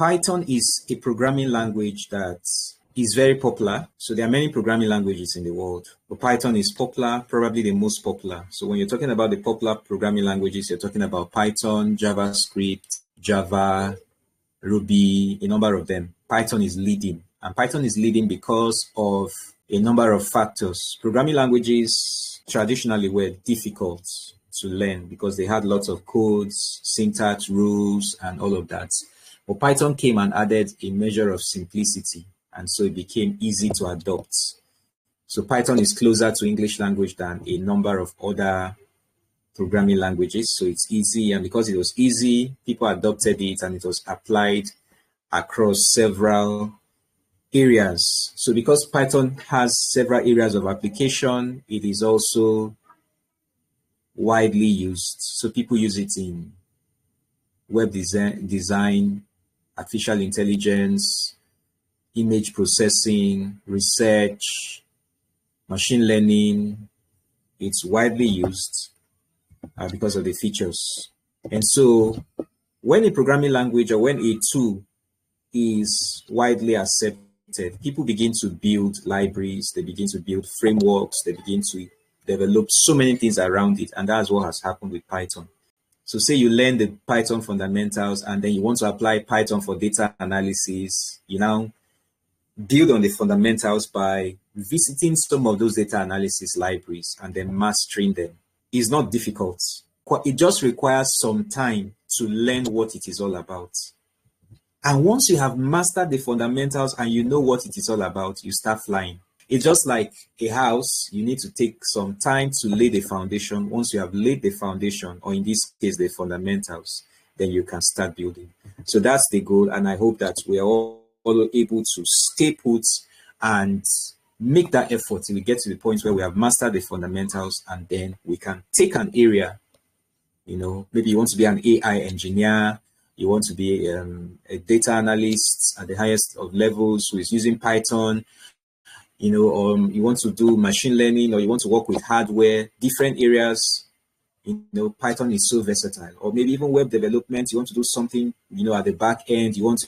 Python is a programming language that is very popular. So there are many programming languages in the world, but Python is popular, probably the most popular. So when you're talking about the popular programming languages, you're talking about Python, JavaScript, Java, Ruby, a number of them. Python is leading, and Python is leading because of a number of factors. Programming languages traditionally were difficult to learn because they had lots of codes, syntax, rules, and all of that. But Python came and added a measure of simplicity, and so it became easy to adopt. So Python is closer to English language than a number of other programming languages. So it's easy, and because it was easy, people adopted it, and it was applied across several areas. So because Python has several areas of application, it is also widely used. So people use it in web design, artificial intelligence, image processing, research, machine learning. It's widely used because of the features. And so when a programming language or when a tool is widely accepted, people begin to build libraries, they begin to build frameworks, they begin to develop so many things around it. And that's what has happened with Python. So say you learn the Python fundamentals and then you want to apply Python for data analysis. You now build on the fundamentals by visiting some of those data analysis libraries and then mastering them. It's not difficult. It just requires some time to learn what it is all about. And once you have mastered the fundamentals and you know what it is all about, you start flying. It's just like a house. You need to take some time to lay the foundation. Once you have laid the foundation, or in this case, the fundamentals, then you can start building. So that's the goal. And I hope that we are all able to stay put and make that effort till we get to the point where we have mastered the fundamentals, and then we can take an area. Maybe you want to be an AI engineer, you want to be a data analyst at the highest of levels who is using Python, you want to do machine learning, or you want to work with hardware, different areas. Python is so versatile. Or maybe even web development, you want to do something, at the back end, you want to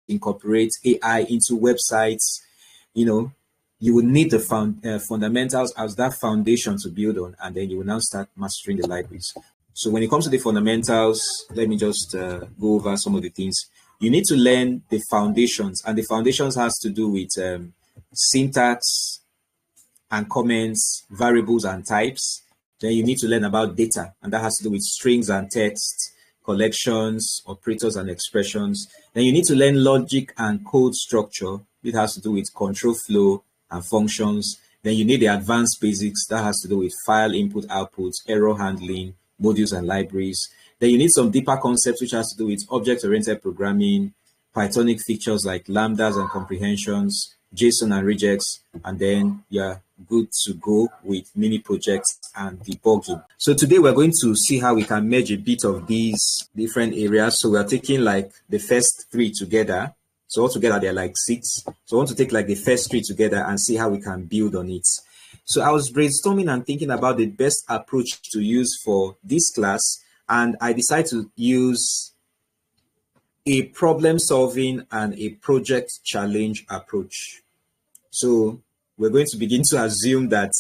incorporate AI into websites. You will need the fundamentals as that foundation to build on, and then you will now start mastering the libraries. So when it comes to the fundamentals, let me just go over some of the things. You need to learn the foundations, and the foundations has to do with syntax and comments, variables and types. Then you need to learn about data, and that has to do with strings and text, collections, operators and expressions. Then you need to learn logic and code structure. It has to do with control flow and functions. Then you need the advanced basics. That has to do with file input, outputs, error handling, modules and libraries. Then you need some deeper concepts, which has to do with object-oriented programming, Pythonic features like lambdas and comprehensions, JSON and regex, and then you're good to go with mini projects and debugging. So today we're going to see how we can merge a bit of these different areas. So we're taking like the first three together. So altogether they're like 6. So I want to take like the first 3 together and see how we can build on it. So I was brainstorming and thinking about the best approach to use for this class, and I decided to use a problem solving and a project challenge approach. So we're going to begin to assume that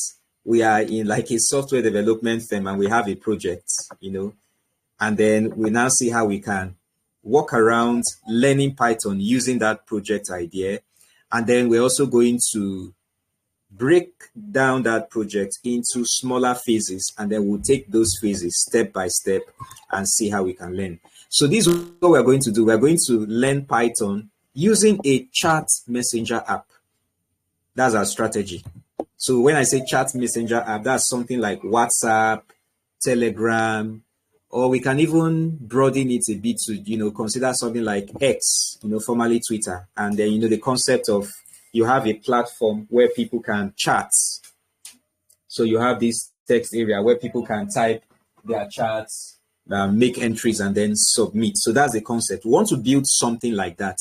we are in like a software development firm and we have a project, and then we now see how we can walk around learning Python using that project idea. And then we're also going to break down that project into smaller phases, and then we'll take those phases step by step and see how we can learn. So this is what we're going to do. We're going to learn Python using a chat messenger app. That's our strategy. So when I say chat messenger app, that's something like WhatsApp, Telegram, or we can even broaden it a bit to, consider something like X, formerly Twitter. And then, the concept of you have a platform where people can chat. So you have this text area where people can type their chats, make entries, and then submit. So that's the concept. We want to build something like that.